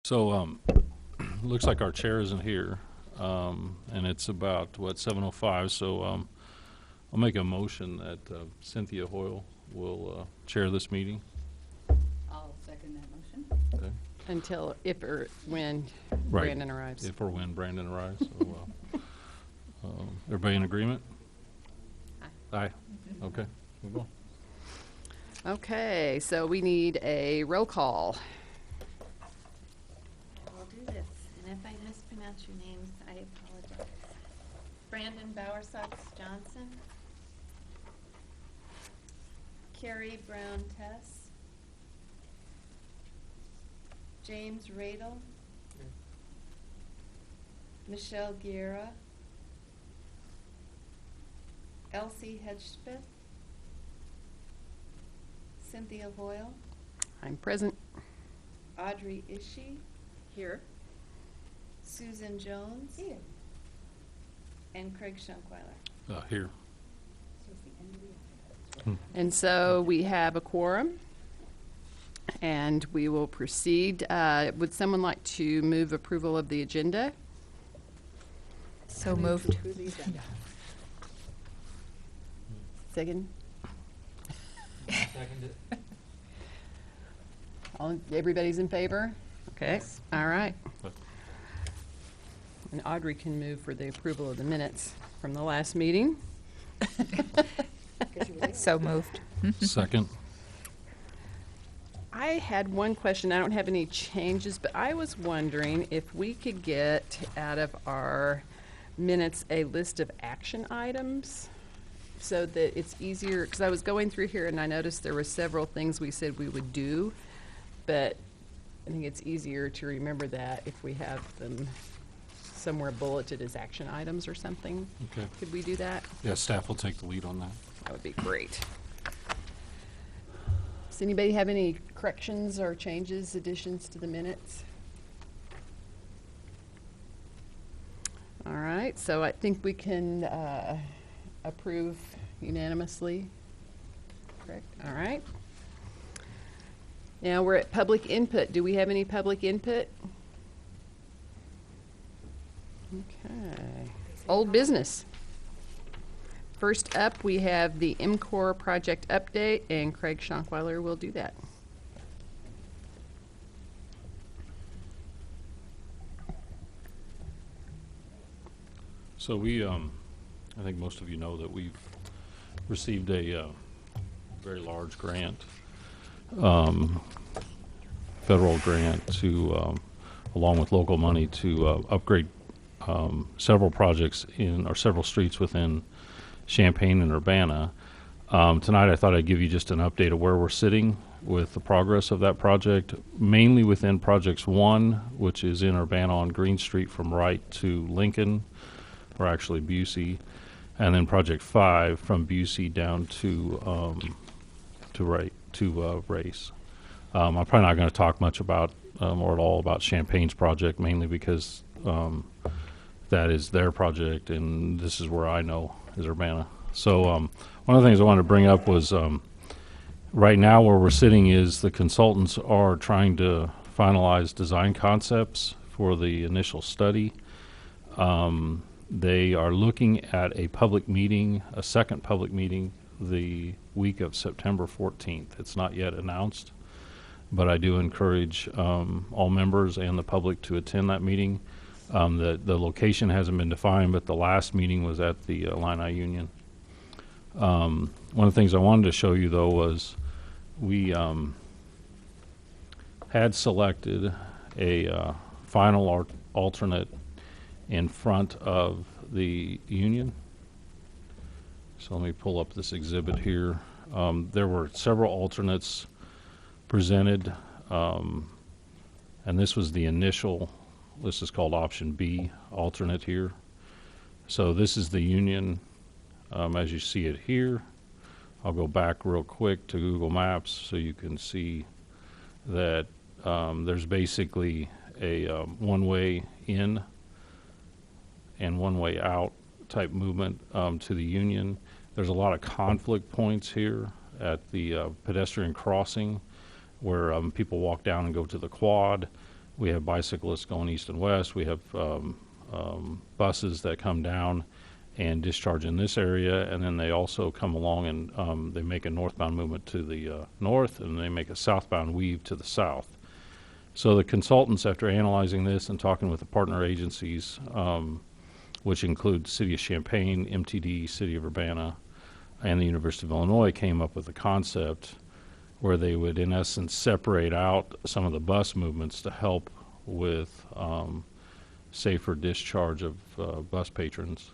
So, looks like our chair isn't here, and it's about, 7:05, so I'll make a motion that Cynthia Hoyle will chair this meeting. I'll second that motion. Okay. Until if or when Right. Brandon arrives. If or when Brandon arrives. So, everybody in agreement? Aye. Okay, move on. Okay, so we need a roll call. We'll do this, and if I mispronounce your names, I apologize. Brandon Bowersox-Johnson. Carrie Brown-Tess. James Radel. Michelle Guerra. Elsie Hedgespeth. Cynthia Hoyle. I'm present. Audrey Ishii. Here. Susan Jones. Here. And Craig Schunkweiler. Here. So it's the end of the alphabet. And so we have a quorum, and we will proceed. Would someone like to move approval of the agenda? So moved. Approve the agenda. Second? Everybody's in favor? Okay, all right. And Audrey can move for the approval of the minutes from the last meeting. So moved. Second. I had one question. I don't have any changes, but I was wondering if we could get out of our minutes a list of action items so that it's easier, because I was going through here and I noticed there were several things we said we would do, but I think it's easier to remember that if we have them somewhere bulleted as action items or something. Okay. Could we do that? Yeah, staff will take the lead on that. That would be great. Does anybody have any corrections or changes, additions to the minutes? All right, so I think we can approve unanimously. Correct? All right. Now we're at public input. Do we have any public input? Okay. Old business. First up, we have the MCOR project update, and Craig Schunkweiler will do that. So we, I think most of you know that we've received a very large grant, federal grant to, along with local money to upgrade several projects or several streets within Champaign and Urbana. Tonight I thought I'd give you just an update of where we're sitting with the progress of that project, mainly within Projects 1, which is in Urbana on Green Street from Wright to Lincoln, or actually Busey, and then Project 5 from Busey down to Race. I'm probably not going to talk much about or at all about Champaign's project, mainly because that is their project, and this is where I know is Urbana. So one of the things I wanted to bring up was right now where we're sitting is the consultants are trying to finalize design concepts for the initial study. They are looking at a public meeting, a second public meeting, the week of September 14th. It's not yet announced, but I do encourage all members and the public to attend that meeting. The location hasn't been defined, but the last meeting was at the Illini Union. One of the things I wanted to show you, though, was we had selected a final alternate in front of the Union. So let me pull up this exhibit here. There were several alternates presented, and this was the initial. This is called option B, alternate here. So this is the Union as you see it here. I'll go back real quick to Google Maps so you can see that there's basically a one-way in and one-way out type movement to the Union. There's a lot of conflict points here at the pedestrian crossing where people walk down and go to the quad. We have bicyclists going east and west. We have buses that come down and discharge in this area, and then they also come along and they make a northbound movement to the north, and they make a southbound weave to the south. So the consultants, after analyzing this and talking with the partner agencies, which include City of Champaign, MTD, City of Urbana, and the University of Illinois, came up with a concept where they would, in essence, separate out some of the bus movements to help with safer discharge of bus patrons.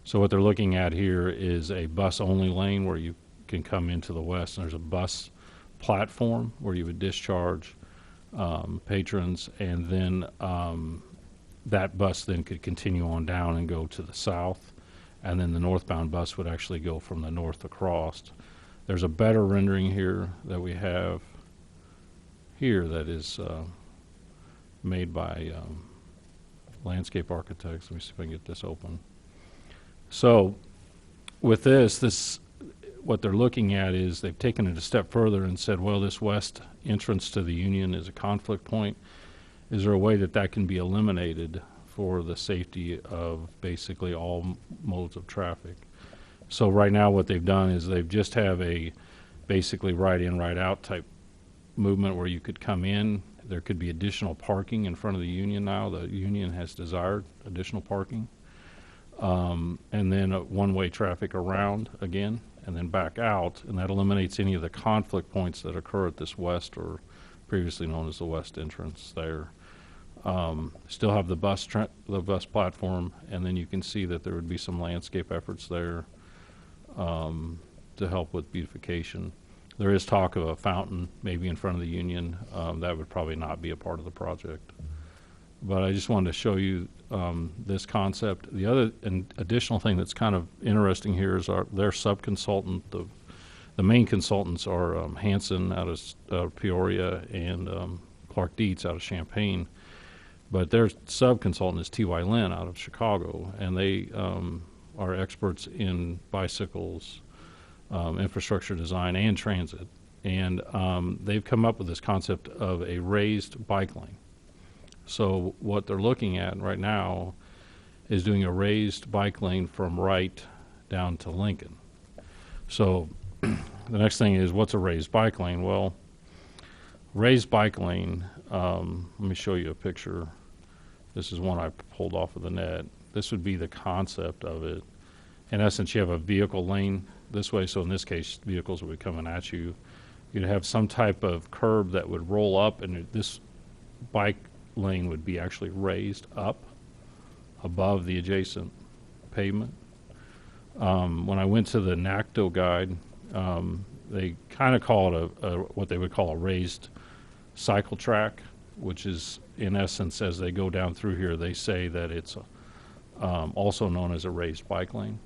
So what they're looking at here is a bus-only lane where you can come into the west, and there's a bus platform where you would discharge patrons, and then that bus then could continue on down and go to the south, and then the northbound bus would actually go from the north across. There's a better rendering here that we have here that is made by landscape architects. Let me see if I can get this open. So with this, what they're looking at is they've taken it a step further and said, well, this west entrance to the Union is a conflict point. Is there a way that that can be eliminated for the safety of basically all modes of traffic? So right now what they've done is they've just have a basically right in, right out type movement where you could come in. There could be additional parking in front of the Union now. The Union has desired additional parking. And then a one-way traffic around again and then back out, and that eliminates any of the conflict points that occur at this west, or previously known as the west entrance there. Still have the bus platform, and then you can see that there would be some landscape efforts there to help with beautification. There is talk of a fountain maybe in front of the Union. That would probably not be a part of the project. But I just wanted to show you this concept. The other and additional thing that's kind of interesting here is their sub-consultant. The main consultants are Hanson out of Peoria and Clark Dietz out of Champaign. But their sub-consultant is T.Y. Lin out of Chicago, and they are experts in bicycles, infrastructure design, and transit. And they've come up with this concept of a raised bike lane. So what they're looking at right now is doing a raised bike lane from Wright down to Lincoln. So the next thing is, what's a raised bike lane? Well, raised bike lane, let me show you a picture. This is one I pulled off of the net. This would be the concept of it. In essence, you have a vehicle lane this way, so in this case, vehicles would be coming at you. You'd have some type of curb that would roll up, and this bike lane would be actually raised up above the adjacent pavement. When I went to the NACTO guide, they kind of call it what they would call a raised cycle track, which is, in essence, as they go down through here, they say that it's also known as a raised bike lane.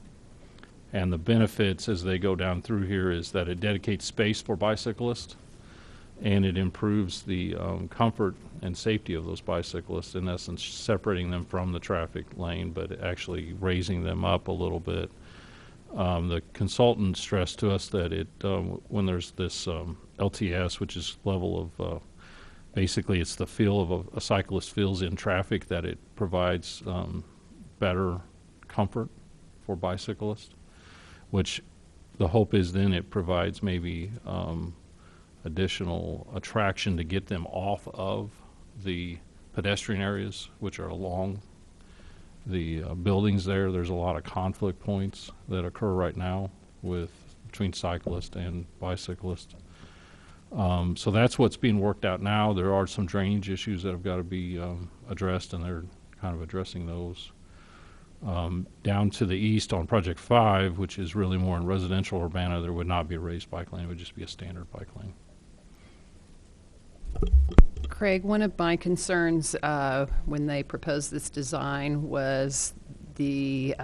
And the benefits as they go down through here is that it dedicates space for bicyclists, and it improves the comfort and safety of those bicyclists, in essence separating them from the traffic lane, but actually raising them up a little bit. The consultant stressed to us that when there's this LTS, which is level of, basically it's the feel of a cyclist feels in traffic, that it provides better comfort for bicyclists, which the hope is then it provides maybe additional attraction to get them off of the pedestrian areas, which are along the buildings there. There's a lot of conflict points that occur right now between cyclists and bicyclists. So that's what's being worked out now. There are some drainage issues that have got to be addressed, and they're kind of addressing those. Down to the east on Project 5, which is really more in residential Urbana, there would not be a raised bike lane. It would just be a standard bike lane. Craig, one of my concerns when they proposed this design was the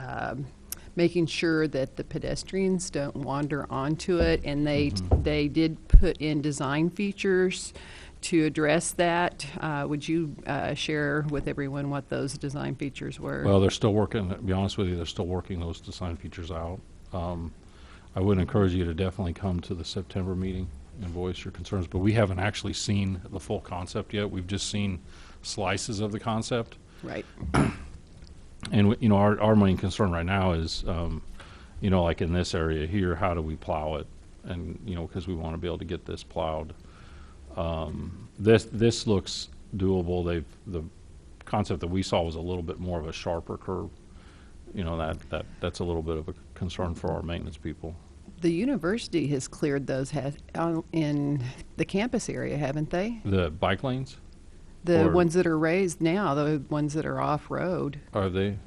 making sure that the pedestrians don't wander onto it, and they did put in design features to address that. Would you share with everyone what those design features were? Well, they're still working, to be honest with you, they're still working those design features out. I would encourage you to definitely come to the September meeting and voice your concerns, but we haven't actually seen the full concept yet. We've just seen slices of the concept. Right. And, you know, our main concern right now is, you know, like in this area here, how do we plow it? And, you know, because we want to be able to get this plowed. This looks doable. The concept that we saw was a little bit more of a sharper curve. You know, that's a little bit of a concern for our maintenance people. The university has cleared those in the campus area, haven't they? The bike lanes, The Or- ones that are raised now, the ones that are off-road. are they?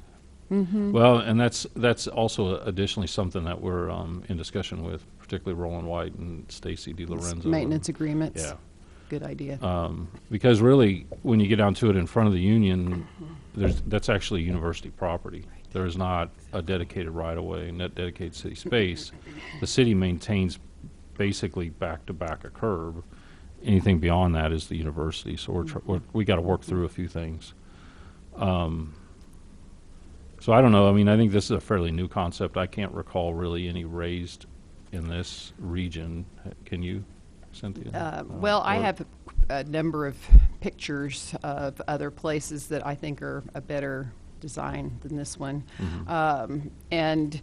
Mm-hmm. Well, and that's also additionally something that we're in discussion with, particularly Roland White and Stacy DiLorenzo. Maintenance agreements. Yeah. Good idea. Because really, when you get down to it in front of the union, that's actually university property. There is not a dedicated right-of-way and that dedicated city space. The city maintains basically back-to-back a curb. Anything beyond that is the university. So we got to work through a few things. So I don't know. I mean, I think this is a fairly new concept. I can't recall really any raised in this region. Can you, Cynthia? Well, I Or- have a number of pictures of other places that I think are a better design than this one. And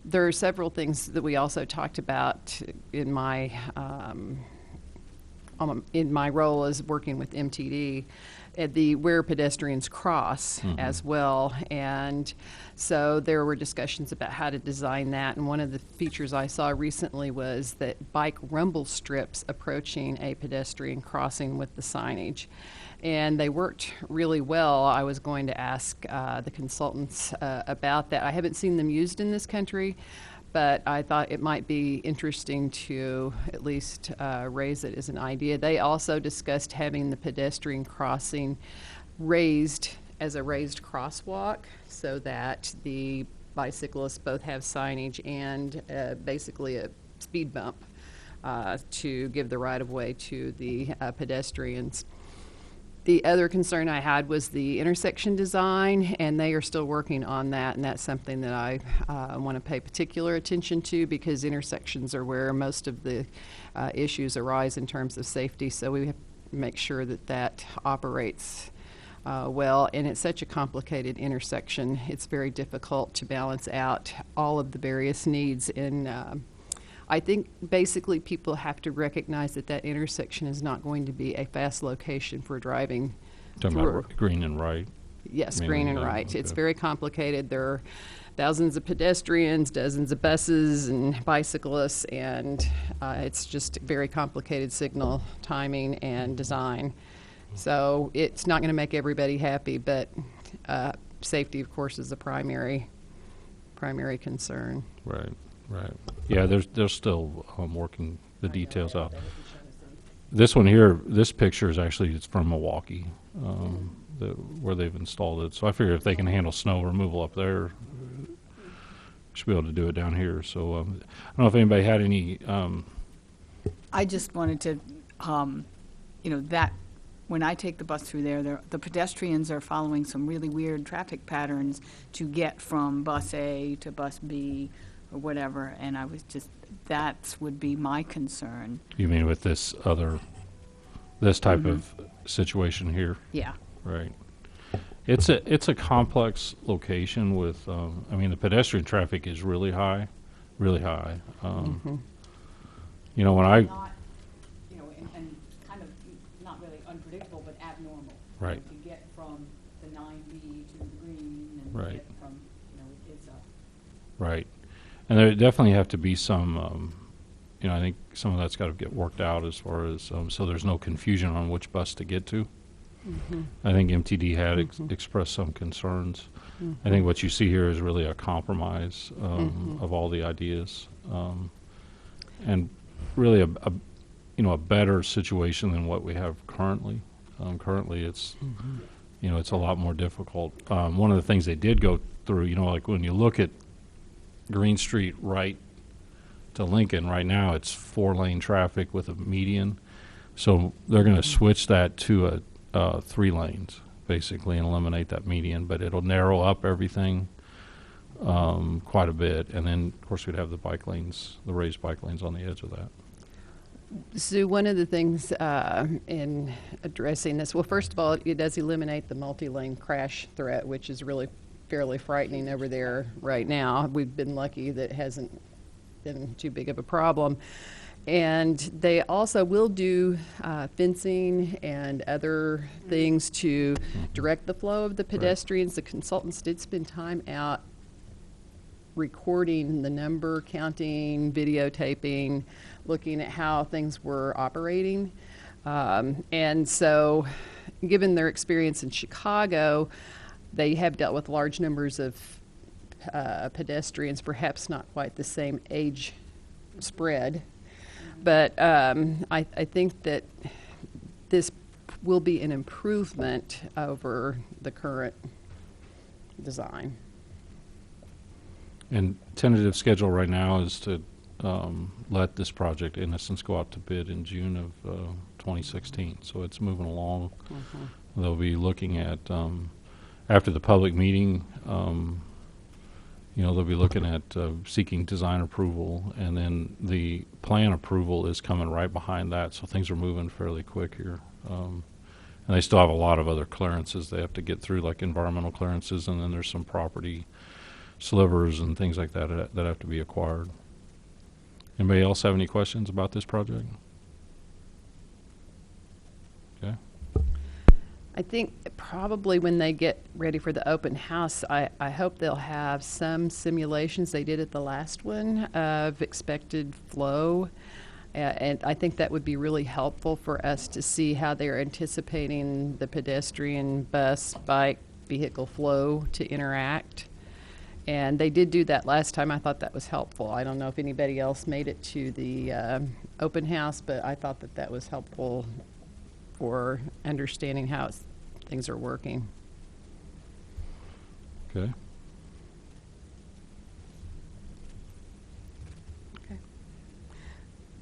there are several things that we also talked about in my role as working with MTD at where pedestrians cross as well. And so there were discussions about how to design that. And one of the features I saw recently was that bike rumble strips approaching a pedestrian crossing with the signage. And they worked really well. I was going to ask the consultants about that. I haven't seen them used in this country, but I thought it might be interesting to at least raise it as an idea. They also discussed having the pedestrian crossing raised as a raised crosswalk so that the bicyclists both have signage and basically a speed bump to give the right-of-way to the pedestrians. The other concern I had was the intersection design, and they are still working on that, and that's something that I want to pay particular attention to because intersections are where most of the issues arise in terms of safety, so we have to make sure that that operates well, and it's such a complicated intersection. It's very difficult to balance out all of the various needs in I think basically people have to recognize that that intersection is not going to be a fast location for driving Talking through. about green and right. Yes, mainly, green and yeah, right. It's okay. very complicated. There are thousands of pedestrians, dozens of buses and bicyclists, and it's just very complicated signal timing and design. So it's not going to make everybody happy, but safety, of course, is the primary concern. Right, right. Yeah, they're still working the details out. This one here, this picture is actually, it's from Milwaukee, where they've installed it. So I figure if they can handle snow removal up there, should be able to do it down here. So I don't know if anybody had any, I just wanted to, that when I take the bus through there, the pedestrians are following some really weird traffic patterns to get from bus A to bus B or whatever, and I was just, that would be my concern. you mean with this type of situation here? Yeah. Right. It's a complex location with, I mean, the pedestrian traffic is really high, really high. You know, when I, Not, and kind of not really unpredictable, but abnormal. Right. To get from the 9B to the green and Right. get from, it's a. right. And there definitely have to be some, I think some of that's got to get worked out as far as, so there's no confusion on which bus to get to. I think MTD had expressed some concerns. I think what you see here is really a compromise of all the ideas, and really a better situation than what we have currently. Currently, it's it's a lot more difficult. One of the things they did go through, like when you look at Green Street right to Lincoln, right now it's 4-lane traffic with a median. So they're going to switch that to 3 lanes, basically, and eliminate that median, but it'll narrow up everything quite a bit. And then, of course, we'd have the bike lanes, the raised bike lanes on the edge of that. Sue, one of the things in addressing this, well, first of all, it does eliminate the multi-lane crash threat, which is really fairly frightening over there right now. We've been lucky that it hasn't been too big of a problem. And they also will do fencing and other things to direct the flow of the pedestrians. The consultants did spend time out recording the number, counting, videotaping, looking at how things were operating. And so, given their experience in Chicago, they have dealt with large numbers of pedestrians, perhaps not quite the same age spread. But I think that this will be an improvement over the current design. And tentative schedule right now is to let this project, in essence, go out to bid in June of 2016. So it's moving along. Mm-hmm. They'll be looking at, after the public meeting, they'll be looking at seeking design approval, and then the plan approval is coming right behind that, so things are moving fairly quick here. And they still have a lot of other clearances they have to get through, like environmental clearances, and then there's some property slivers and things like that that have to be acquired. Anybody else have any questions about this project? Okay. I think probably when they get ready for the open house, I hope they'll have some simulations they did at the last one of expected flow. And I think that would be really helpful for us to see how they're anticipating the pedestrian, bus, bike, vehicle flow to interact. And they did do that last time. I thought that was helpful. I don't know if anybody else made it to the open house, but I thought that that was helpful for understanding how things are working. Okay. Okay.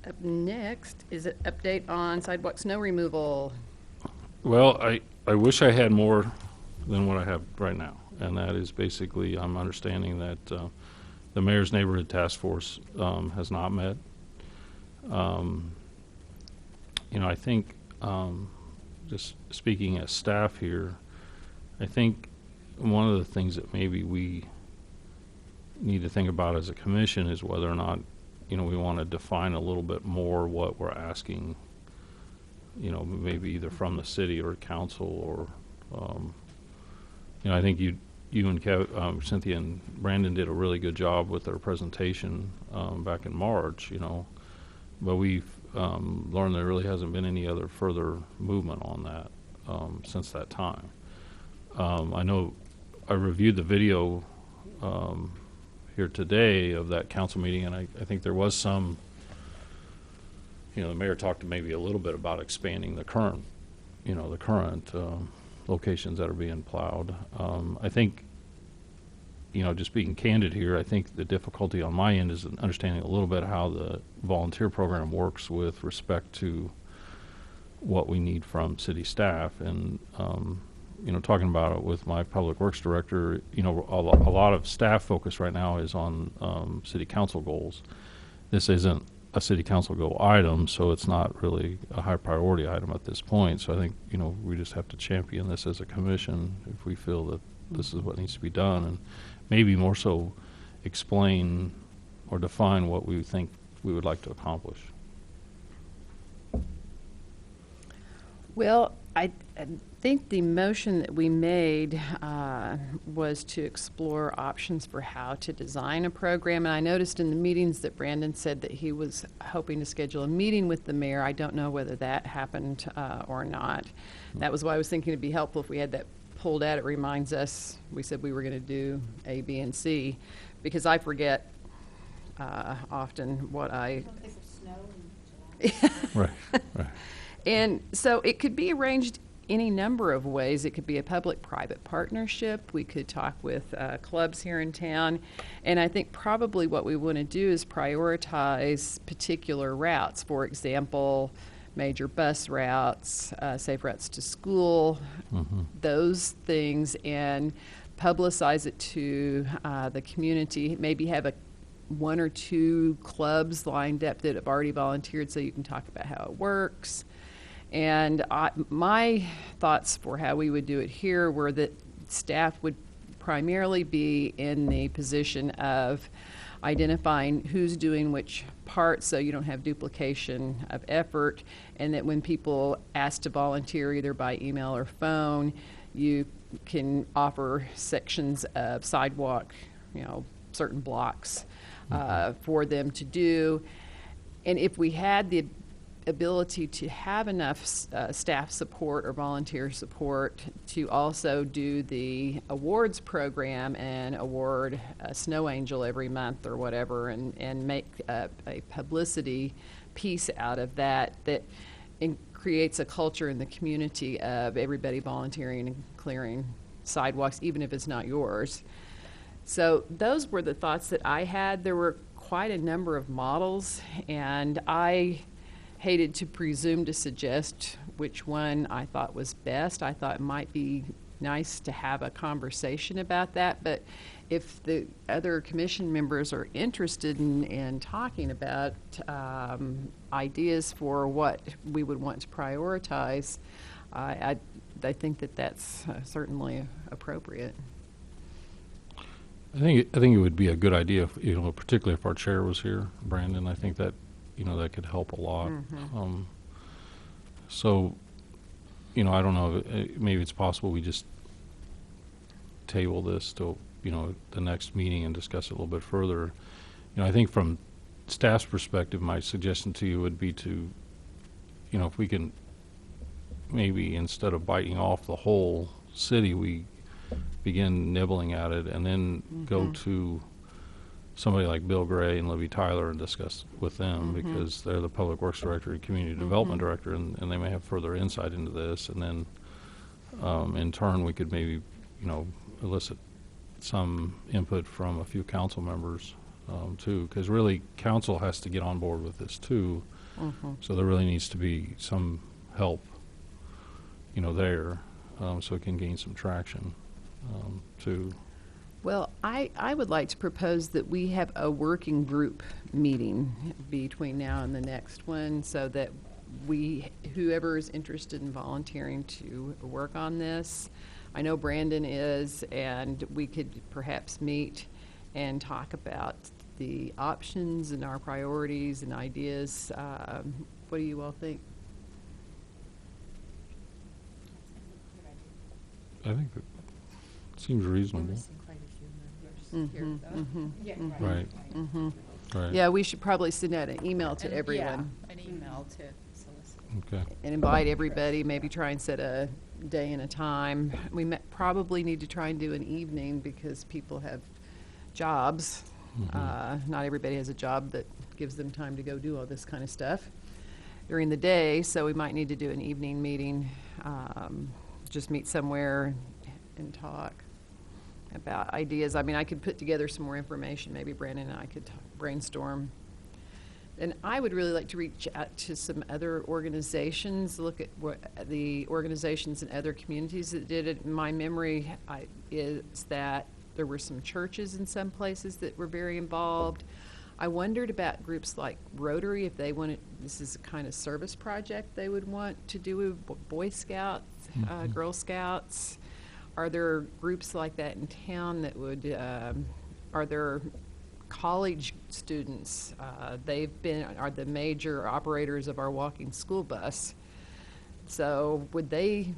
Up next is an update on sidewalk snow removal. Well, I wish I had more than what I have right now, and that is basically I'm understanding that the Mayor's Neighborhood Task Force has not met. I think just speaking as staff here, I think one of the things that maybe we need to think about as a commission is whether or not, we want to define a little bit more what we're asking, maybe either from the city or council or, I think you and Cynthia and Brandon did a really good job with their presentation back in March, but we've learned there really hasn't been any other further movement on that since that time. I know I reviewed the video here today of that council meeting, and I think there was some, the mayor talked maybe a little bit about expanding the current locations that are being plowed. I think, just being candid here, I think the difficulty on my end is understanding a little bit how the volunteer program works with respect to what we need from city staff. And, talking about it with my public works director, a lot of staff focus right now is on city council goals. This isn't a city council goal item, so it's not really a high priority item at this point. So I think, we just have to champion this as a commission if we feel that this is what needs to be done, and maybe more so explain or define what we think we would like to accomplish. Well, I think the motion that we made was to explore options for how to design a program. And I noticed in the meetings that Brandon said that he was hoping to schedule a meeting with the mayor. I don't know whether that happened or not. That was why I was thinking it'd be helpful if we had that pulled out. It reminds us, we said we were going to do A, B, and C, because I forget often what I... Don't think of snow in July. Right. And so it could be arranged any number of ways. It could be a public-private partnership. We could talk with clubs here in town. And I think probably what we want to do is prioritize particular routes. For example, major bus routes, safe routes to school, those things, and publicize it to the community. Maybe have a one or two clubs lined up that have already volunteered so you can talk about how it works. And my thoughts for how we would do it here were that staff would primarily be in the position of identifying who's doing which part so you don't have duplication of effort, and that when people ask to volunteer either by email or phone, you can offer sections of sidewalk, certain blocks for them to do. And if we had the ability to have enough staff support or volunteer support to also do the awards program and award a snow angel every month or whatever, and make a publicity piece out of that creates a culture in the community of everybody volunteering and clearing sidewalks, even if it's not yours. So those were the thoughts that I had. There were quite a number of models, and I hated to presume to suggest which one I thought was best. I thought it might be nice to have a conversation about that, but if the other commission members are interested in talking about ideas for what we would want to prioritize, I think that that's certainly appropriate. I think it would be a good idea, if, particularly if our chair was here, Brandon. I think that that could help a lot. So, I don't know. Maybe it's possible we just table this till the next meeting and discuss it a little bit further. I think from staff's perspective, my suggestion to you would be to, if we can maybe instead of biting off the whole city, we begin nibbling at it and then go to somebody like Bill Gray and Libby Tyler and discuss with them because they're the Public Works Director and Community Development Director, and they may have further insight into this. And then in turn, we could maybe, elicit some input from a few council members too, because really council has to get on board with this too. So there really needs to be some help, there, so it can gain some traction too. Well, I would like to propose that we have a working group meeting between now and the next one so that whoever is interested in volunteering to work on this, I know Brandon is, and we could perhaps meet and talk about the options and our priorities and ideas. What do you all think? I think that seems reasonable. Yeah, Right. Right. Yeah, we should probably send out an email to everyone. Yeah, an email to solicit. Okay. And invite everybody, maybe try and set a day and a time. We probably need to try and do an evening because people have jobs. Not everybody has a job that gives them time to go do all this kind of stuff during the day, so we might need to do an evening meeting, just meet somewhere and talk about ideas. I mean, I could put together some more information. Maybe Brandon and I could brainstorm. And I would really like to reach out to some other organizations, look at what the organizations in other communities that did it. My memory is that there were some churches in some places that were very involved. I wondered about groups like Rotary, if they wanted, this is a kind of service project they would want to do with Boy Scouts, Girl Scouts. Are there groups like that in town that would, are there college students? Are the major operators of our walking school bus. So would they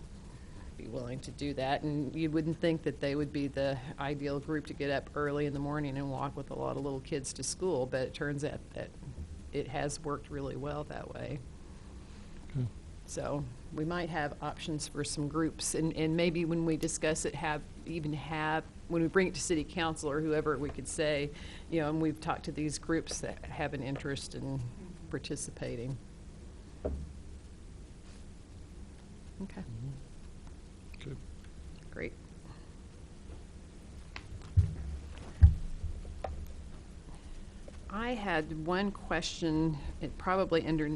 be willing to do that? And you wouldn't think that they would be the ideal group to get up early in the morning and walk with a lot of little kids to school, but it turns out that it has worked really well that way. Okay. So we might have options for some groups, and maybe when we discuss it, when we bring it to city council or whoever, we could say, and we've talked to these groups that have an interest in participating. Okay. Good. Great. I had one question, it probably under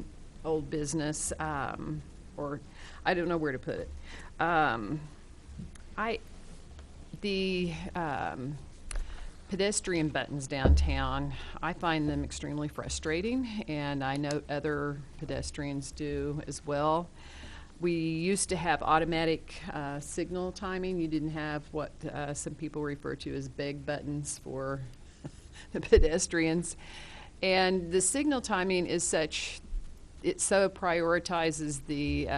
old business, or I don't know where to put it. pedestrian buttons downtown. I find them extremely frustrating, and I know other pedestrians do as well. We used to have automatic signal timing. You didn't have what some people refer to as beg buttons for the pedestrians. And the signal timing is such, it so prioritizes the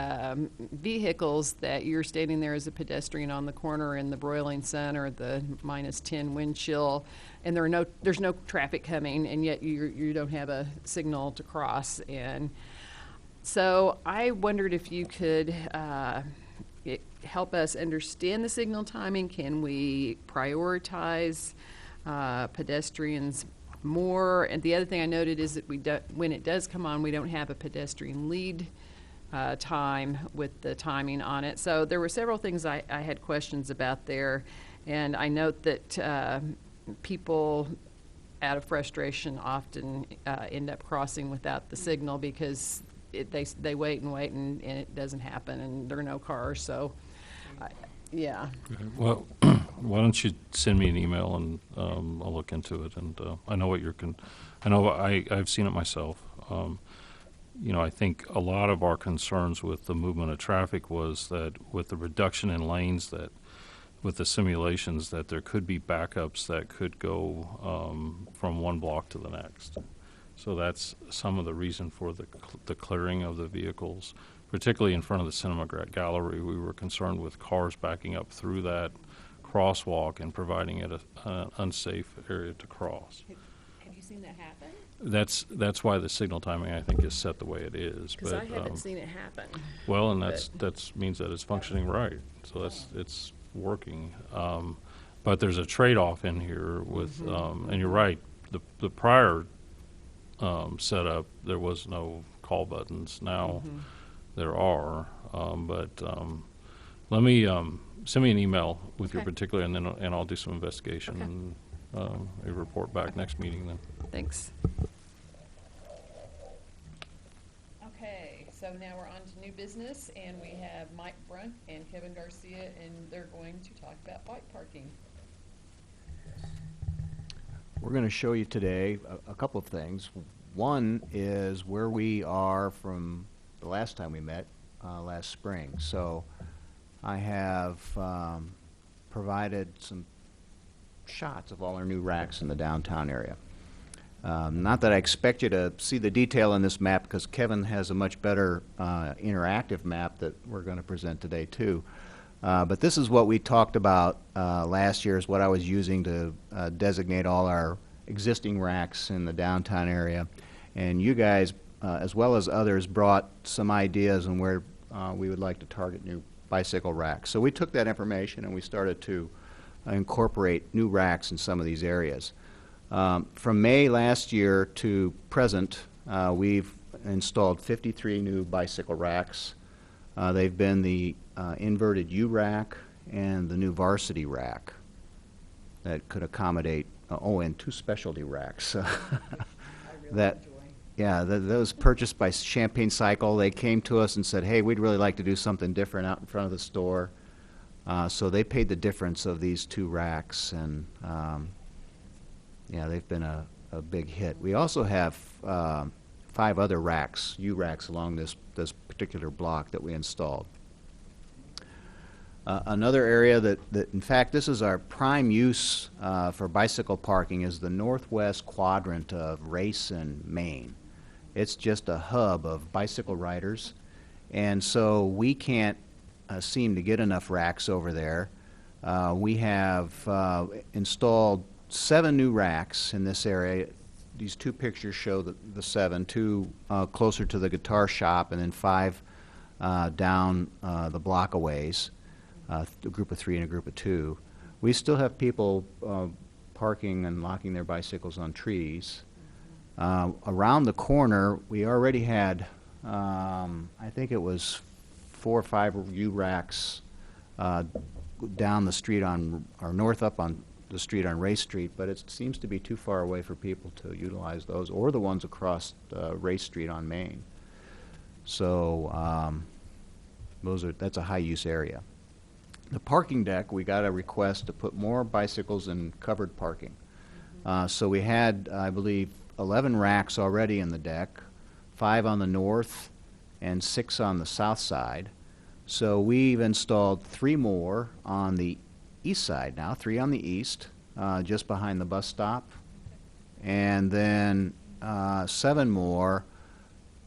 vehicles that you're standing there as a pedestrian on the corner in the broiling sun or the -10 wind chill, and there's no traffic coming, and yet you don't have a signal to cross. And so I wondered if you could help us understand the signal timing. Can we prioritize pedestrians more? And the other thing I noted is that when it does come on, we don't have a pedestrian lead time with the timing on it. So there were several things I had questions about there, and I note that people out of frustration often end up crossing without the signal because they wait and it doesn't happen, and there are no cars. So, yeah. Well, why don't you send me an email and I'll look into it. And I know what I've seen it myself. I think a lot of our concerns with the movement of traffic was that with the reduction in lanes, that with the simulations, that there could be backups that could go from one block to the next. So that's some of the reason for the clearing of the vehicles, particularly in front of the Cinema Gallery. We were concerned with cars backing up through that crosswalk and providing it an unsafe area to cross. Have you seen that happen? That's why the signal timing, I think, is set the way it is. Because I haven't seen it happen. Well, and that's means that it's functioning right. So it's working. But there's a trade-off in here with, and you're right, the prior setup, there was no call buttons. Now there are, but let me send me an email with your particular, and I'll do some investigation and a report back next meeting then. Thanks. Okay, so now we're on to new business, and we have Mike Brunt and Kevin Garcia, and they're going to talk about bike parking. We're going to show you today a couple of things. One is where we are from the last time we met, last spring. So I have provided some shots of all our new racks in the downtown area. Not that I expect you to see the detail in this map, because Kevin has a much better interactive map that we're going to present today too. But this is what we talked about last year, is what I was using to designate all our existing racks in the downtown area. And you guys, as well as others, brought some ideas on where we would like to target new bicycle racks. So we took that information and we started to incorporate new racks in some of these areas. From May last year to present, we've installed 53 new bicycle racks. They've been the inverted U rack and the new varsity rack that could accommodate, and 2 specialty racks. Those purchased by Champagne Cycle. They came to us and said, hey, we'd really like to do something different out in front of the store. So they paid the difference of these 2 racks, and they've been a big hit. We also have 5 other racks, U racks, along this particular block that we installed. Another area that in fact, this is our prime use for bicycle parking, is the northwest quadrant of Race and Main. It's just a hub of bicycle riders, and so we can't seem to get enough racks over there. We have installed 7 new racks in this area. These 2 pictures show the 7, 2 closer to the guitar shop, and then 5 down the block a ways, a group of 3 and a group of 2. We still have people parking and locking their bicycles on trees. Around the corner, we already had, I think it was 4 or 5 U racks down the street or north up on the street on Race Street, but it seems to be too far away for people to utilize those, or the ones across Race Street on Main. So that's a high use area. The parking deck, we got a request to put more bicycles in covered parking. So we had, I believe, 11 racks already in the deck, 5 on the north and 6 on the south side. So we've installed 3 more on the east side now, 3 on the east, just behind the bus stop, and then 7 more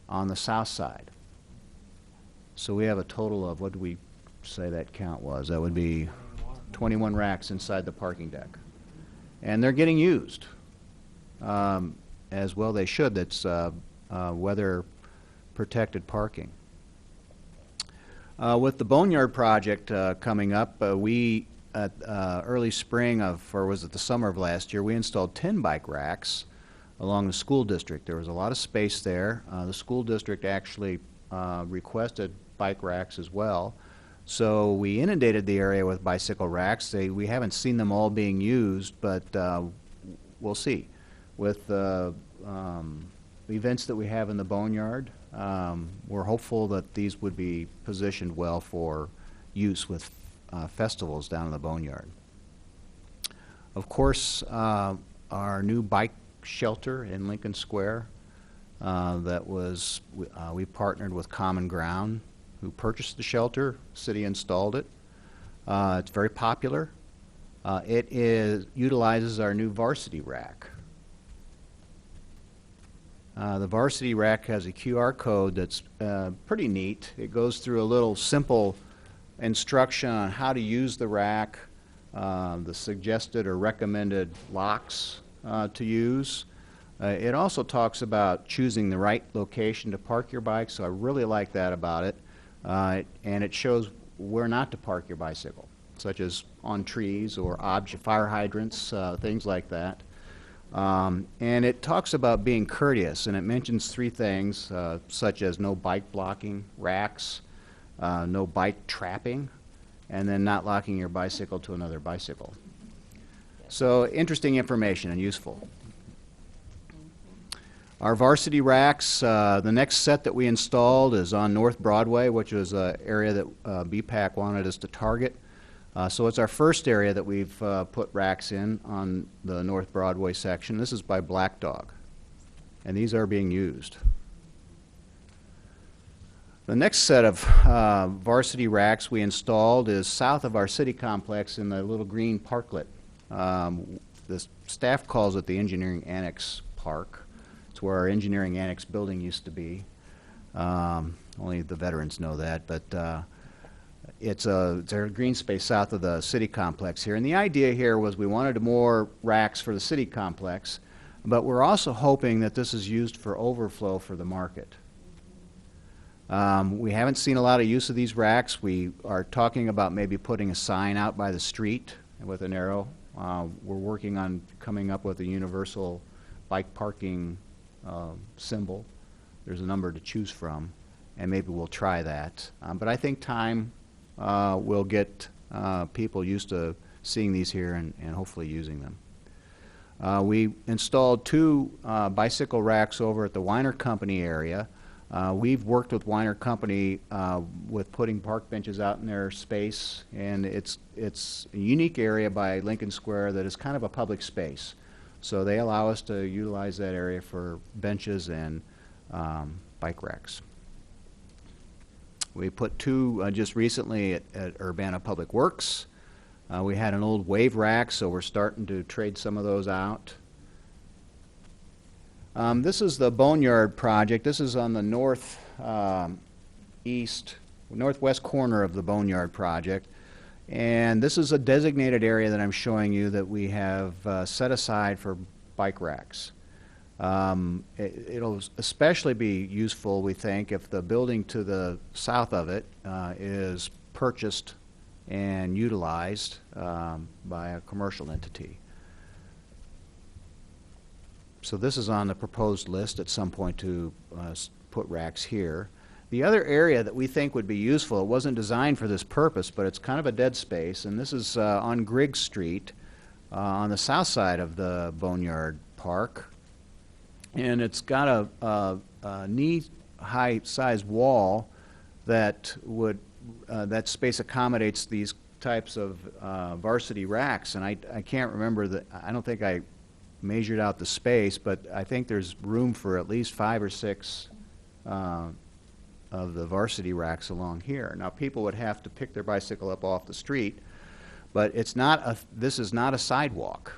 on the south side. So we have a total of, what did we say that count was? That would be 21 racks inside the parking deck. And they're getting used, as well they should. That's weather protected parking. With the Boneyard project coming up, we at early spring of, or was it the summer of last year, we installed 10 bike racks along the school district. There was a lot of space there. The school district actually requested bike racks as well. So we inundated the area with bicycle racks. We haven't seen them all being used, but we'll see. With the events that we have in the Boneyard, we're hopeful that these would be positioned well for use with festivals down in the Boneyard. Of course, our new bike shelter in Lincoln Square, that was, we partnered with Common Ground, who purchased the shelter. City installed it. It's very popular. It utilizes our new varsity rack. The varsity rack has a QR code that's pretty neat. It goes through a little simple instruction on how to use the rack, the suggested or recommended locks to use. It also talks about choosing the right location to park your bike, so I really like that about it. And it shows where not to park your bicycle, such as on trees or fire hydrants, things like that. And it talks about being courteous, and it mentions 3 things, such as no bike blocking racks, no bike trapping, and then not locking your bicycle to another bicycle. So interesting information and useful. Our varsity racks, the next set that we installed is on North Broadway, which was an area that BPAC wanted us to target. So it's our first area that we've put racks in on the North Broadway section. This is by Black Dog, and these are being used. The next set of varsity racks we installed is south of our city complex in the little green parklet. The staff calls it the Engineering Annex Park. It's where our Engineering Annex building used to be. Only the veterans know that, but it's a green space south of the city complex here. And the idea here was we wanted more racks for the city complex, but we're also hoping that this is used for overflow for the market. We haven't seen a lot of use of these racks. We are talking about maybe putting a sign out by the street with an arrow. We're working on coming up with a universal bike parking symbol. There's a number to choose from, and maybe we'll try that. But I think time will get people used to seeing these here and hopefully using them. We installed 2 bicycle racks over at the Weiner Company area. We've worked with Weiner Company with putting park benches out in their space, and it's a unique area by Lincoln Square that is kind of a public space. So they allow us to utilize that area for benches and bike racks. We put 2 just recently at Urbana Public Works. We had an old wave rack, so we're starting to trade some of those out. This is the Boneyard project. This is on the northwest corner of the Boneyard project. And this is a designated area that I'm showing you that we have set aside for bike racks. It'll especially be useful, we think, if the building to the south of it is purchased and utilized by a commercial entity. So this is on the proposed list at some point to put racks here. The other area that we think would be useful, it wasn't designed for this purpose, but it's kind of a dead space, and this is on Griggs Street on the south side of the Boneyard Park. And it's got a knee-high sized wall that would, that space accommodates these types of varsity racks. And I can't remember, I don't think I measured out the space, but I think there's room for at least 5 or 6 of the varsity racks along here. Now, people would have to pick their bicycle up off the street, but this is not a sidewalk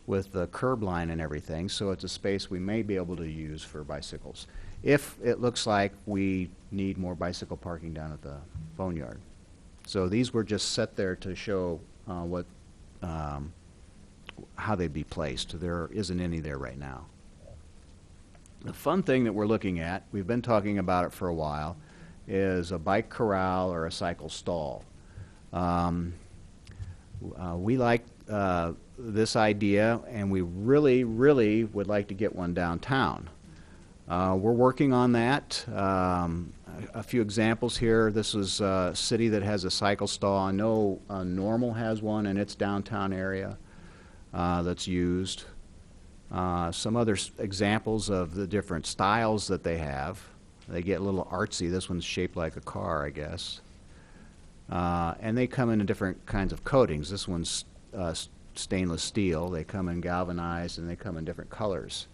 with the curb line and everything, so it's a space we may be able to use for bicycles if it looks like we need more bicycle parking down at the boneyard. So these were just set there to show how they'd be placed. There isn't any there right now. The fun thing that we're looking at, we've been talking about it for a while, is a bike corral or a cycle stall. We like this idea, and we really, really would like to get one downtown. We're working on that. A few examples here. This is a city that has a cycle stall. I know Normal has one in its downtown area that's used. Some other examples of the different styles that they have. They get a little artsy. This one's shaped like a car, I guess. And they come in different kinds of coatings. This one's stainless steel. They come in galvanized, and they come in different colors.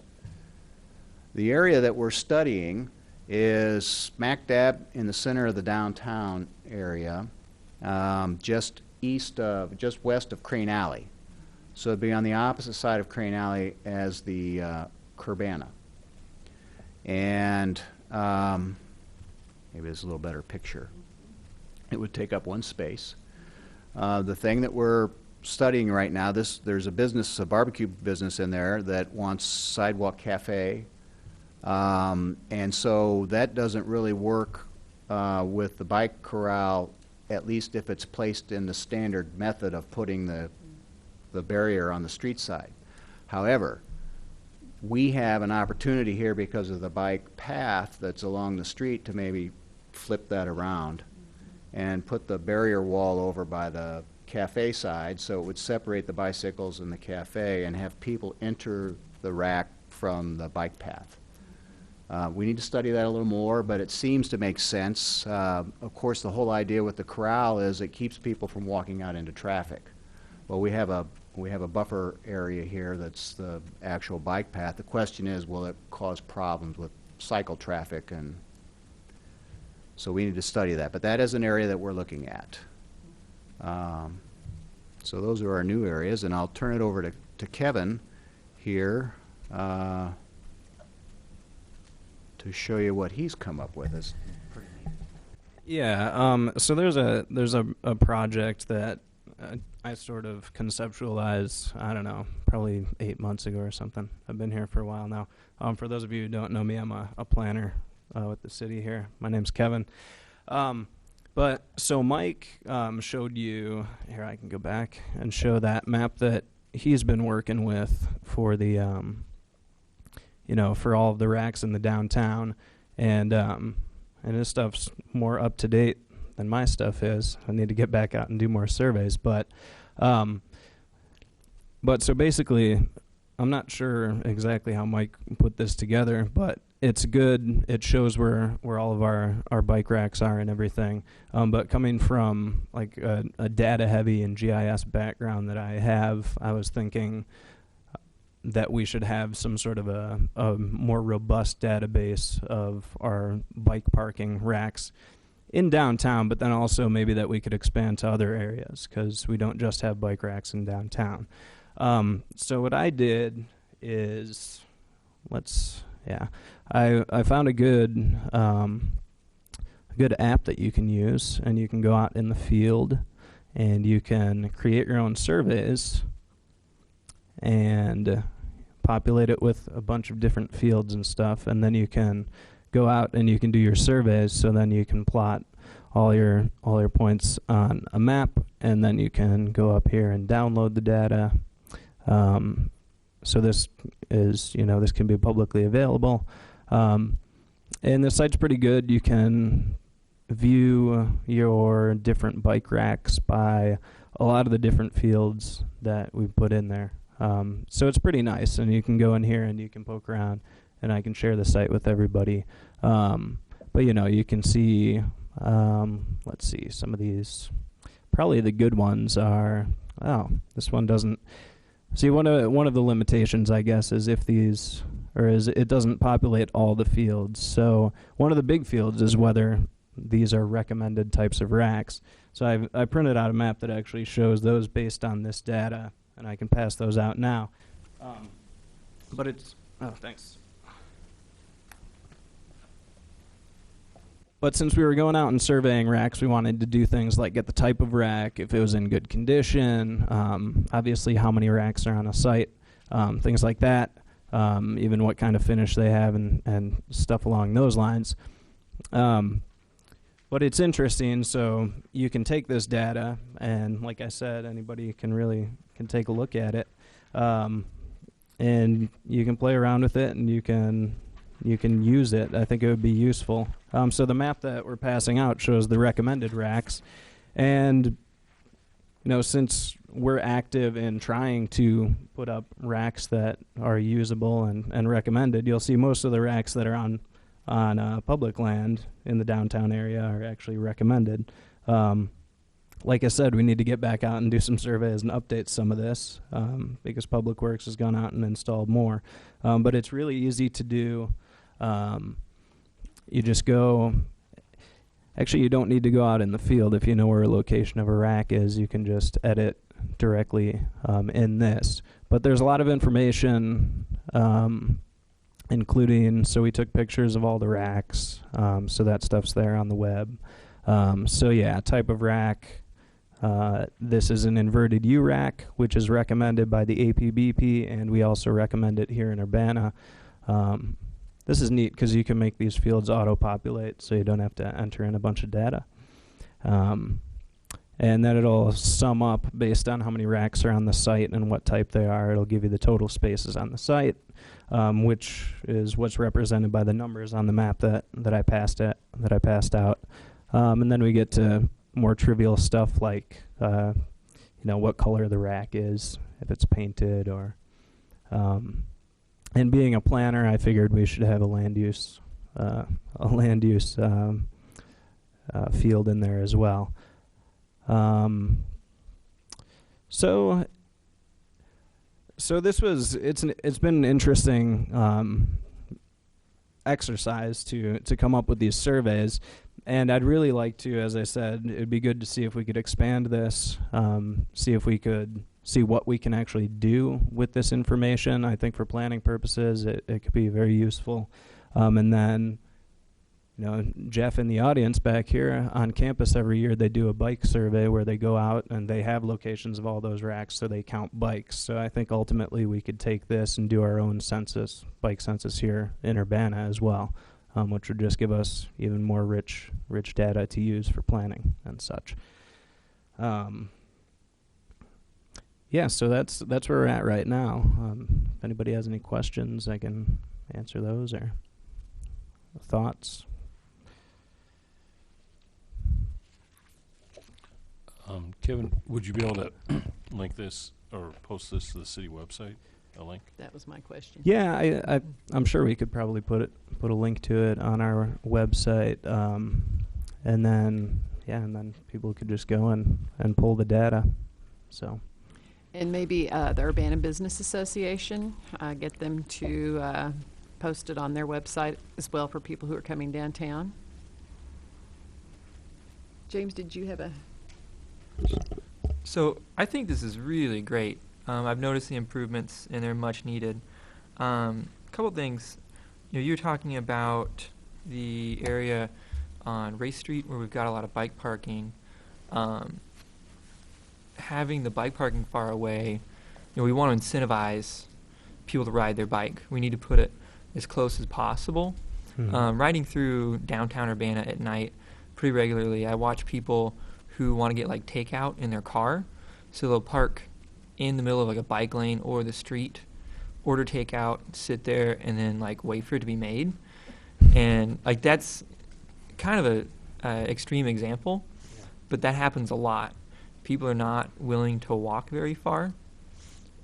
The area that we're studying is smack dab in the center of the downtown area, just west of Crane Alley. So it'd be on the opposite side of Crane Alley as the Curbana. And maybe it's a little better picture. It would take up one space. The thing that we're studying right now, there's a barbecue business in there that wants sidewalk cafe. And so that doesn't really work with the bike corral, at least if it's placed in the standard method of putting the barrier on the street side. However, we have an opportunity here because of the bike path that's along the street to maybe flip that around and put the barrier wall over by the cafe side, so it would separate the bicycles and the cafe and have people enter the rack from the bike path. We need to study that a little more, but it seems to make sense. Of course, the whole idea with the corral is it keeps people from walking out into traffic. Well, we have a buffer area here that's the actual bike path. The question is, will it cause problems with cycle traffic? And so we need to study that. But that is an area that we're looking at. So those are our new areas, and I'll turn it over to Kevin here to show you what he's come up with. It's pretty neat. Yeah, so there's a project that I sort of conceptualized, I don't know, probably 8 months ago or something. I've been here for a while now. For those of you who don't know me, I'm a planner with the city here. My name's Kevin. But so Mike showed you, here I can go back and show that map that he's been working with for the, for all of the racks in the downtown. And his stuff's more up to date than my stuff is. I need to get back out and do more surveys. But so basically, I'm not sure exactly how Mike put this together, but it's good. It shows where all of our bike racks are and everything. But coming from like a data-heavy and GIS background that I have, I was thinking that we should have some sort of a more robust database of our bike parking racks in downtown, but then also maybe that we could expand to other areas because we don't just have bike racks in downtown. So what I did is, I found a good app that you can use, and you can go out in the field and you can create your own surveys and populate it with a bunch of different fields and stuff, and then you can go out and you can do your surveys, so then you can plot all your points on a map, and then you can go up here and download the data. So this is, this can be publicly available. And the site's pretty good. You can view your different bike racks by a lot of the different fields that we put in there. So it's pretty nice, and you can go in here and you can poke around, and I can share the site with everybody. But you can see, let's see, some of these, probably the good ones are, this one doesn't See, one of the limitations, I guess, is is it doesn't populate all the fields. So one of the big fields is whether these are recommended types of racks. So I printed out a map that actually shows those based on this data, and I can pass those out now. But it's, oh, thanks. But since we were going out and surveying racks, we wanted to do things like get the type of rack, if it was in good condition, obviously how many racks are on a site, things like that, even what kind of finish they have and stuff along those lines. But it's interesting, so you can take this data, and like I said, anybody can take a look at it, and you can play around with it, and you can use it. I think it would be useful. So the map that we're passing out shows the recommended racks, and since we're active in trying to put up racks that are usable and recommended, you'll see most of the racks that are on public land in the downtown area are actually recommended. Like I said, we need to get back out and do some surveys and update some of this because Public Works has gone out and installed more. But it's really easy to do. You just go. Actually, you don't need to go out in the field if you know where a location of a rack is. You can just edit directly in this. But there's a lot of information, including, so we took pictures of all the racks, so that stuff's there on the web. So yeah, type of rack. This is an inverted U rack, which is recommended by the APBP, and we also recommend it here in Urbana. This is neat because you can make these fields auto-populate, so you don't have to enter in a bunch of data. And then it'll sum up based on how many racks are on the site and what type they are. It'll give you the total spaces on the site, which is what's represented by the numbers on the map that I passed out. And then we get to more trivial stuff like, what color the rack is, if it's painted or. And being a planner, I figured we should have a land use field in there as well. So this was it's been an interesting exercise to come up with these surveys, and I'd really like to, as I said, it'd be good to see if we could expand this, see if we could see what we can actually do with this information. I think for planning purposes, it could be very useful. And then, Jeff in the audience back here on campus every year, they do a bike survey where they go out and they have locations of all those racks, so they count bikes. So I think ultimately we could take this and do our own bike census here in Urbana as well, which would just give us even more rich data to use for planning and such. Yeah, so that's where we're at right now. If anybody has any questions, I can answer those or thoughts. Kevin, would you be able to link this or post this to the city website, a link? That was my question. Yeah, I'm sure we could probably put a link to it on our website, and then people could just go and pull the data. So. And maybe the Urbana Business Association, get them to post it on their website as well for people who are coming downtown. James, did you have a... So I think this is really great. I've noticed the improvements, and they're much needed. A couple things. You're talking about the area on Race Street where we've got a lot of bike parking. Having the bike parking far away, we want to incentivize people to ride their bike. We need to put it as close as possible. Riding through downtown Urbana at night pretty regularly, I watch people who want to get takeout in their car, so they'll park in the middle of a bike lane or the street, order takeout, sit there, and then wait for it to be made. And that's kind of a extreme example, but that happens a lot. People are not willing to walk very far.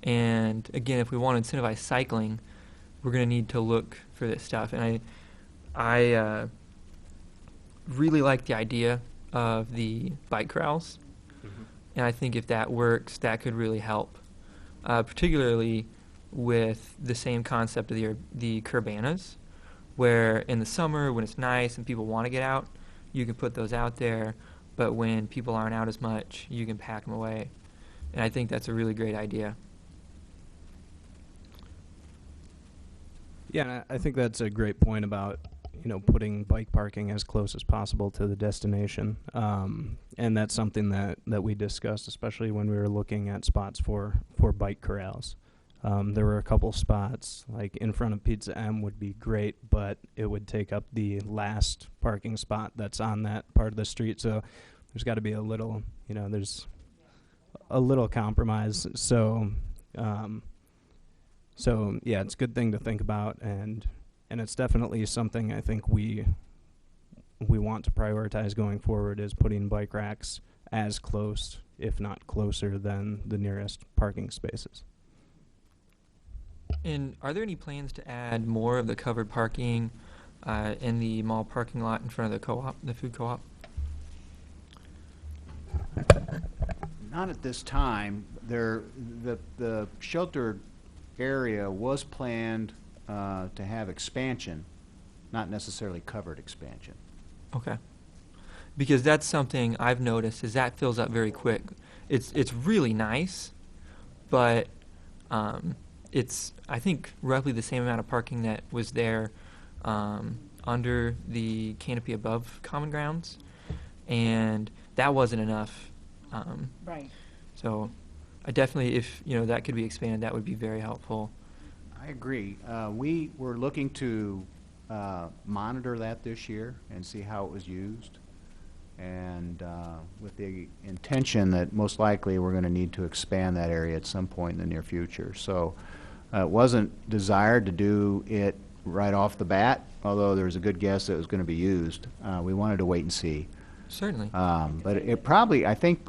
And again, if we want to incentivize cycling, we're going to need to look for this stuff. And I really like the idea of the bike corrals. And I think if that works, that could really help. particularly with the same concept of the curbanas, where in the summer when it's nice and people want to get out, you can put those out there, but when people aren't out as much, you can pack them away. And I think that's a really great idea. Yeah, and I think that's a great point about, putting bike parking as close as possible to the destination. And that's something that we discussed, especially when we were looking at spots for bike corrals. There were a couple spots, like in front of Pizza M would be great, but it would take up the last parking spot that's on that part of the street. So there's got to be a little, there's a little compromise. So yeah, it's a good thing to think about, and it's definitely something I think we want to prioritize going forward, is putting bike racks as close, if not closer, than the nearest parking spaces. And are there any plans to add more of the covered parking in the mall parking lot in front of the co-op, the food co-op? Not at this time. The sheltered area was planned to have expansion, not necessarily covered expansion. Okay. Because that's something I've noticed, is that fills up very quick. It's really nice, but it's, I think, roughly the same amount of parking that was there under the canopy above Common Grounds, and that wasn't enough. Right. So I definitely, if that could be expanded, that would be very helpful. I agree. We were looking to monitor that this year and see how it was used, and with the intention that most likely we're going to need to expand that area at some point in the near future. So it wasn't desired to do it right off the bat, although there was a good guess that it was going to be used. We wanted to wait and see. Certainly. But it probably, I think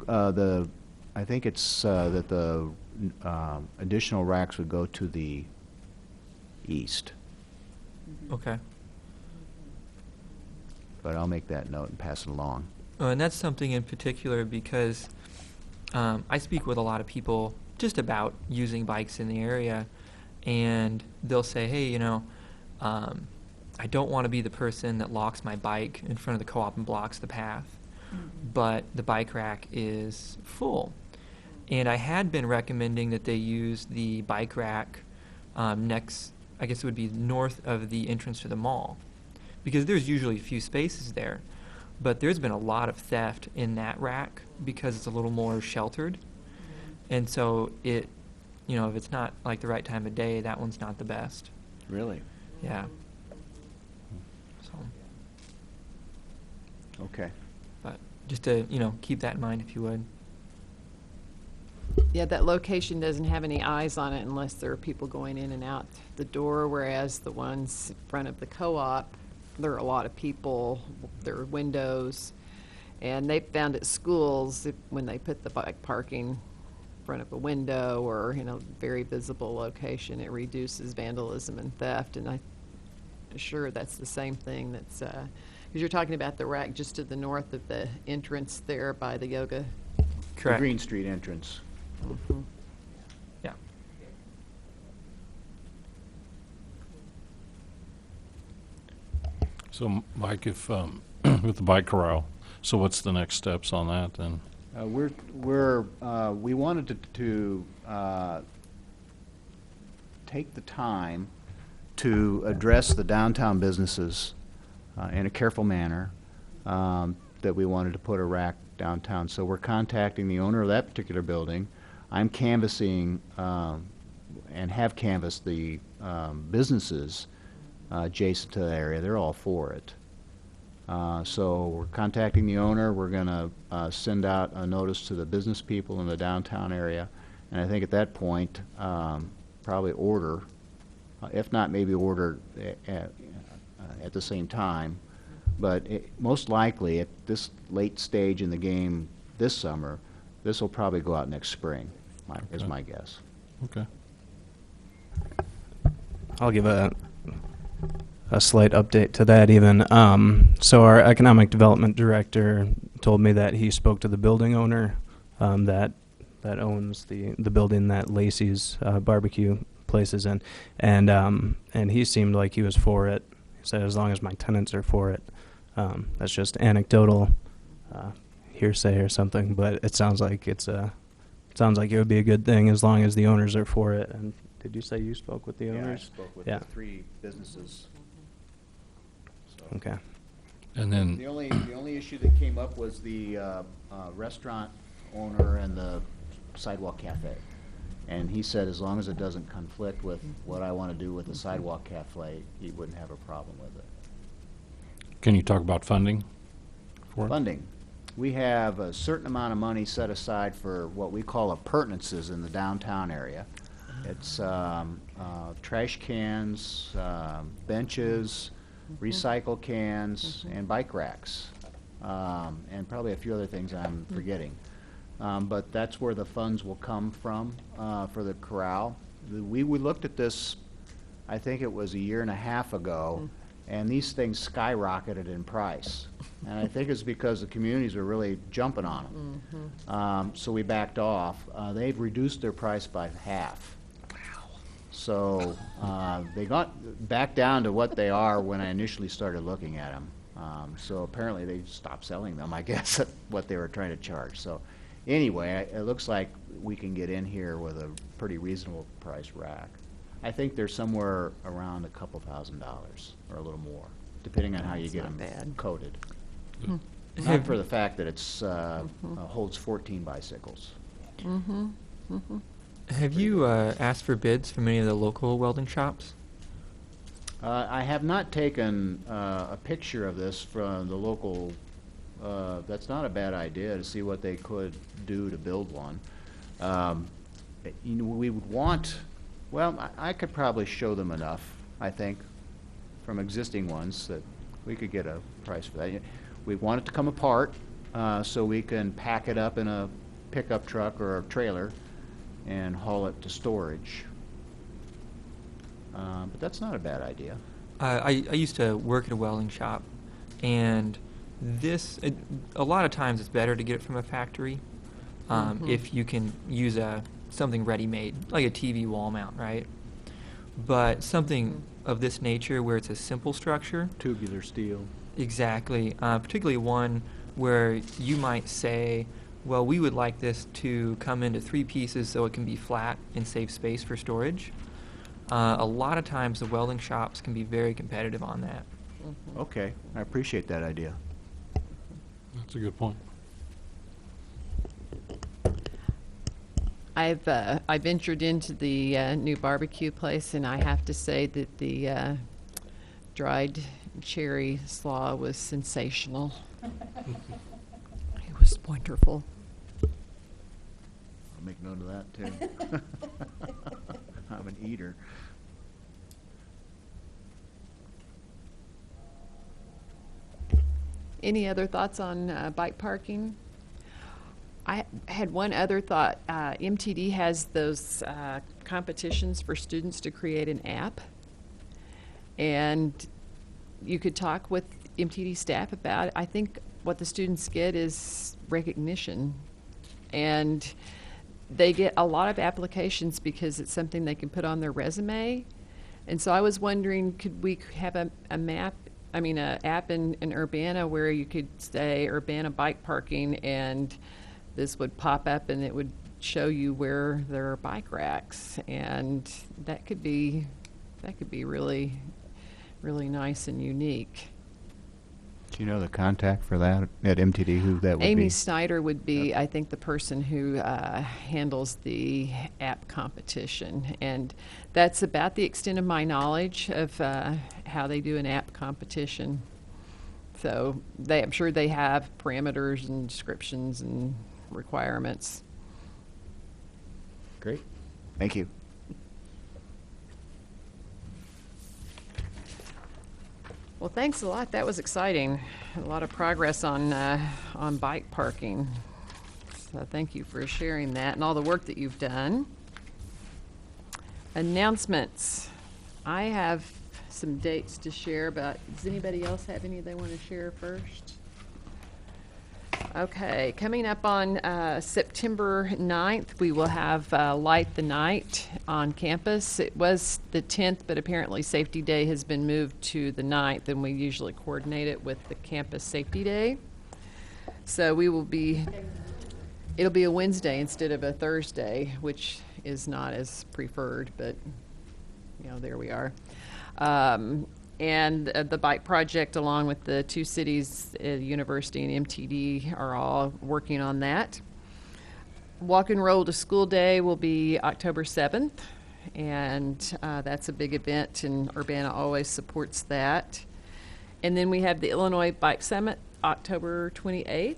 it's that the additional racks would go to the east. Okay. But I'll make that note and pass it along. And that's something in particular because I speak with a lot of people just about using bikes in the area, and they'll say, hey, I don't want to be the person that locks my bike in front of the co-op and blocks the path, but the bike rack is full. And I had been recommending that they use the bike rack next, I guess it would be north of the entrance to the mall, because there's usually a few spaces there. But there's been a lot of theft in that rack because it's a little more sheltered. And so if it's not like the right time of day, that one's not the best. Really? Yeah. So, Okay. but just to, keep that in mind if you would. Yeah, that location doesn't have any eyes on it unless there are people going in and out the door, whereas the ones in front of the co-op, there are a lot of people, there are windows, and they found at schools when they put the bike parking in front of a window or very visible location, it reduces vandalism and theft. And I'm sure that's the same thing that's because you're talking about the rack just to the north of the entrance there by the yoga. The Correct. Green Street entrance. Mhm. Yeah. So, Mike, if with the bike corral, so what's the next steps on that then? We wanted to take the time to address the downtown businesses in a careful manner, that we wanted to put a rack downtown. So we're contacting the owner of that particular building. I'm canvassing and have canvassed the businesses adjacent to the area. They're all for it. So we're contacting the owner. We're going to send out a notice to the business people in the downtown area. And I think at that point, probably order, if not maybe order at the same time. But most likely at this late stage in the game this summer, this will probably go out next spring, is my guess. Okay. I'll give a slight update to that even. So our economic development director told me that he spoke to the building owner, that that owns the building that Lacey's barbecue place is in, and he seemed like he was for it. He said as long as my tenants are for it. That's just anecdotal hearsay or something, but it sounds like it would be a good thing as long as the owners are for it. And did you say you spoke with the Yeah, I owners? spoke with Yeah. the 3 businesses. So. Okay. And then, The only issue that came up was the restaurant owner and the sidewalk cafe. And he said as long as it doesn't conflict with what I want to do with the sidewalk cafe, he wouldn't have a problem with it. can you talk about funding for it? Funding. We have a certain amount of money set aside for what we call appurtenances in the downtown area. It's trash cans, benches, recycle cans, and bike racks, and probably a few other things I'm forgetting. But that's where the funds will come from for the corral. We looked at this, I think it was a year and a half ago, and these things skyrocketed in price. And I think it's because the communities are really jumping on them. So we backed off. They've reduced their price by half. So they got back down to what they are when I initially started looking at them. So apparently they stopped selling them, I guess, at what they were trying to charge. So anyway, it looks like we can get in here with a pretty reasonable price rack. I think they're somewhere around a couple $1,000 or a little more, depending on how you That's get not them bad. coated. Not Have- for the fact that it's holds 14 bicycles. Have you asked for bids from any of the local welding shops? I have not taken a picture of this from the local, that's not a bad idea, to see what they could do to build one. We would want, well, I could probably show them enough, I think, from existing ones that we could get a price for that. We want it to come apart so we can pack it up in a pickup truck or a trailer and haul it to storage. But that's not a bad idea. I used to work at a welding shop, and a lot of times it's better to get it from a factory if you can use something ready-made, like a TV wall mount, right? But something of this nature where it's a simple structure. Tubular steel. Exactly. Particularly one where you might say, well, we would like this to come into 3 pieces so it can be flat and save space for storage. A lot of times the welding shops can be very competitive on that. Okay, I appreciate that idea. That's a good point. I ventured into the new barbecue place, and I have to say that the dried cherry slaw was sensational. It was wonderful. I'll make note of that, too. I'm an eater. Any other thoughts on bike parking? I had one other thought. MTD has those competitions for students to create an app. And you could talk with MTD staff about it. I think what the students get is recognition. And they get a lot of applications because it's something they can put on their resume. And so I was wondering, could we have an app in Urbana where you could say Urbana bike parking, and this would pop up and it would show you where there are bike racks, and that could be really, really nice and unique. Do you know the contact for that at MTD, who that would be? Amy Snyder would be, I think, the person who handles the app competition. And that's about the extent of my knowledge of how they do an app competition. So I'm sure they have parameters and descriptions and requirements. Great. Thank you. Well, thanks a lot. That was exciting. A lot of progress on bike parking. So thank you for sharing that and all the work that you've done. Announcements. I have some dates to share, but does anybody else have any they want to share first? Okay, coming up on September 9th, we will have Light the Night on campus. It was the 10th, but apparently Safety Day has been moved to the 9th, and we usually coordinate it with the Campus Safety Day. So it'll be a Wednesday instead of a Thursday, which is not as preferred, but, there we are. And the bike project, along with the two cities, University and MTD, are all working on that. Walk and Roll to School Day will be October 7th, and that's a big event, and Urbana always supports that. And then we have the Illinois Bike Summit, October 28th,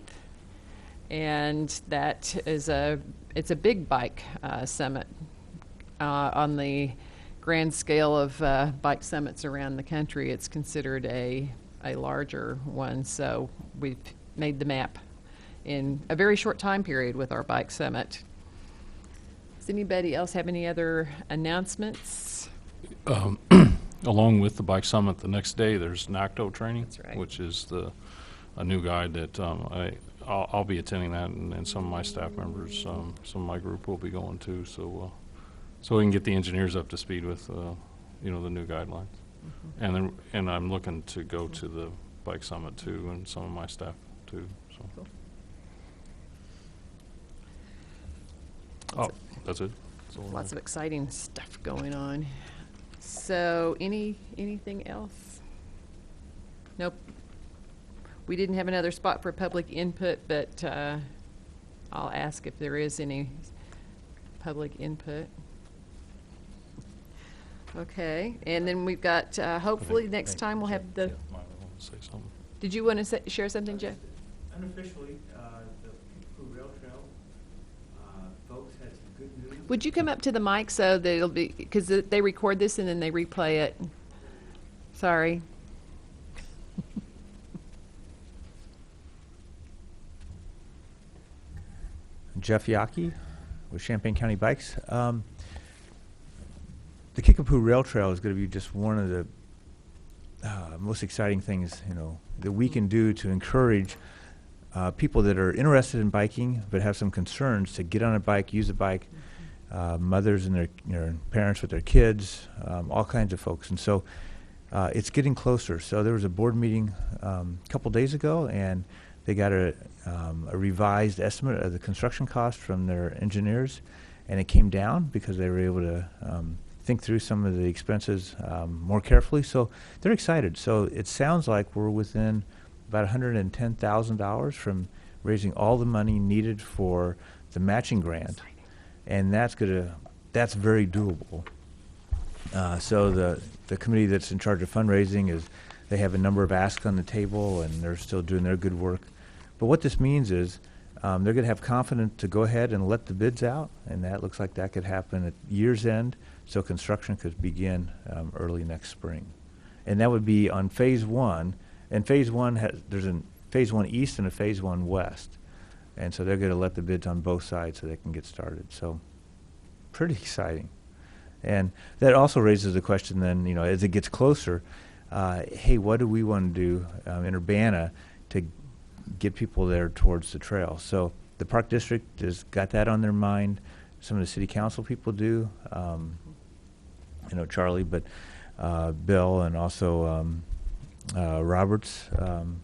and that is it's a big bike summit on the grand scale of bike summits around the country. It's considered a larger one, so we've made the map in a very short time period with our bike summit. Does anybody else have any other announcements? Along with the bike summit, the next day there's NACTO training, That's right. which is a new guide that I'll be attending that, and some of my staff members, some of my group will be going too. So we can get the engineers up to speed with, the new guidelines. Mm-hmm. And I'm looking to go to the bike summit too, and some of my staff too. So. Cool. Oh, that's it. That's all I Lots have. of exciting stuff going on. So anything else? Nope. We didn't have another spot for public input, but I'll ask if there is any public input. Okay, and then we've got, hopefully next time we'll have the, Yeah, I want to say something. did you want to share something, Jeff? Unofficially, the Peekapoo Rail Trail, folks had some good news. Would you come up to the mic so that it'll be, because they record this and then they replay it. Sorry. Jeff Yockey with Champaign County Bikes. The Kickapoo Rail Trail is going to be just one of the most exciting things, that we can do to encourage people that are interested in biking but have some concerns to get on a bike, use a bike, mothers and their parents with their kids, all kinds of folks. And so it's getting closer. So there was a board meeting a couple days ago, and they got a revised estimate of the construction cost from their engineers, and it came down because they were able to think through some of the expenses more carefully. So they're excited. So it sounds like we're within about $110,000 from raising all the money needed for the matching grant, and that's very doable. So the committee that's in charge of fundraising they have a number of asks on the table, and they're still doing their good work. But what this means is they're going to have confidence to go ahead and let the bids out, and that looks like that could happen at year's end, so construction could begin early next spring. And that would be on Phase 1. And Phase 1 there's a Phase 1 East and a Phase 1 West. And so they're going to let the bids on both sides so they can get started. So pretty exciting. And that also raises the question then, as it gets closer, hey, what do we want to do in Urbana to get people there towards the trail? So the Park District has got that on their mind. Some of the city council people do, Charlie, but Bill and also Roberts,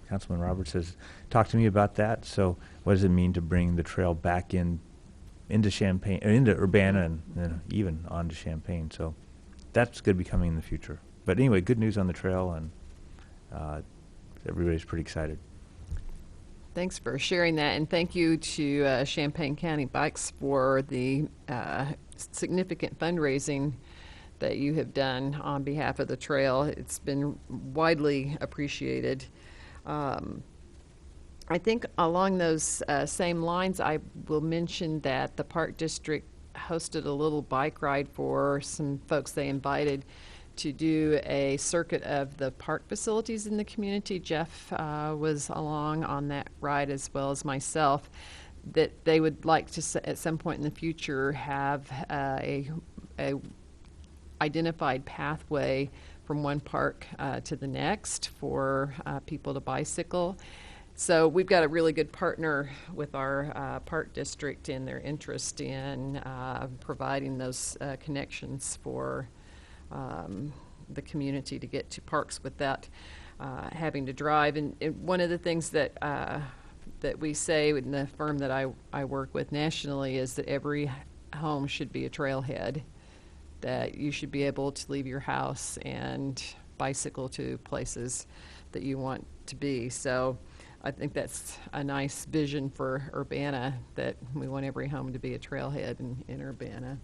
Councilman Roberts has talked to me about that. So what does it mean to bring the trail back into Champaign, into Urbana, and then even onto Champaign? So that's going to be coming in the future. But anyway, good news on the trail, and everybody's pretty excited. Thanks for sharing that, and thank you to Champaign County Bikes for the significant fundraising that you have done on behalf of the trail. It's been widely appreciated. I think along those same lines, I will mention that the Park District hosted a little bike ride for some folks they invited to do a circuit of the park facilities in the community. Jeff was along on that ride, as well as myself, that they would like to, at some point in the future, have a identified pathway from one park to the next for people to bicycle. So we've got a really good partner with our park district in their interest in providing those connections for the community to get to parks without having to drive. And one of the things that that we say in the firm that I work with nationally is that every home should be a trailhead, that you should be able to leave your house and bicycle to places that you want to be. So I think that's a nice vision for Urbana, that we want every home to be a trailhead in Urbana.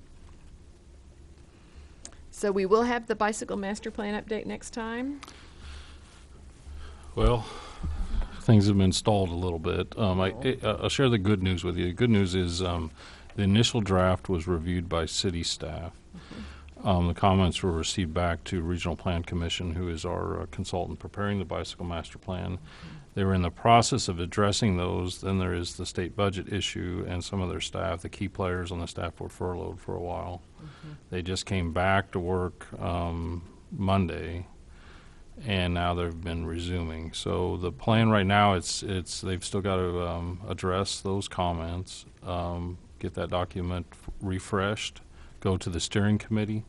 So we will have the bicycle master plan update next time. Well, things have been stalled a little bit. I'll share the good news with you. The good news is the initial draft was reviewed by city staff. The comments were received back to Regional Plan Commission, who is our consultant preparing the bicycle master plan. They were in the process of addressing those. Then there is the state budget issue, and some of their staff, the key players on the staff, were furloughed for a while. They just came back to work Monday, and now they've been resuming. So the plan right now, it's they've still got to address those comments, get that document refreshed, go to the steering committee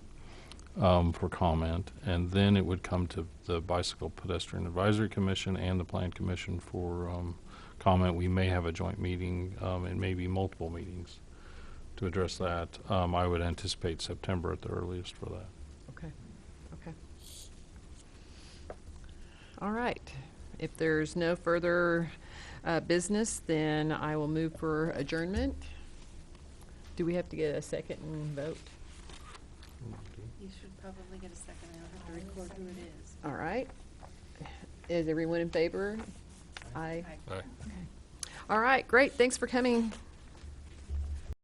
for comment, and then it would come to the Bicycle Pedestrian Advisory Commission and the Plan Commission for comment. We may have a joint meeting and maybe multiple meetings to address that. I would anticipate September at the earliest for that. Okay. Okay. All right. If there's no further business, then I will move for adjournment. Do we have to get a second and vote? You should probably get a second. I don't have to record who it is. All right. Is everyone in favor? Aye. Aye. All right, great. Thanks for coming.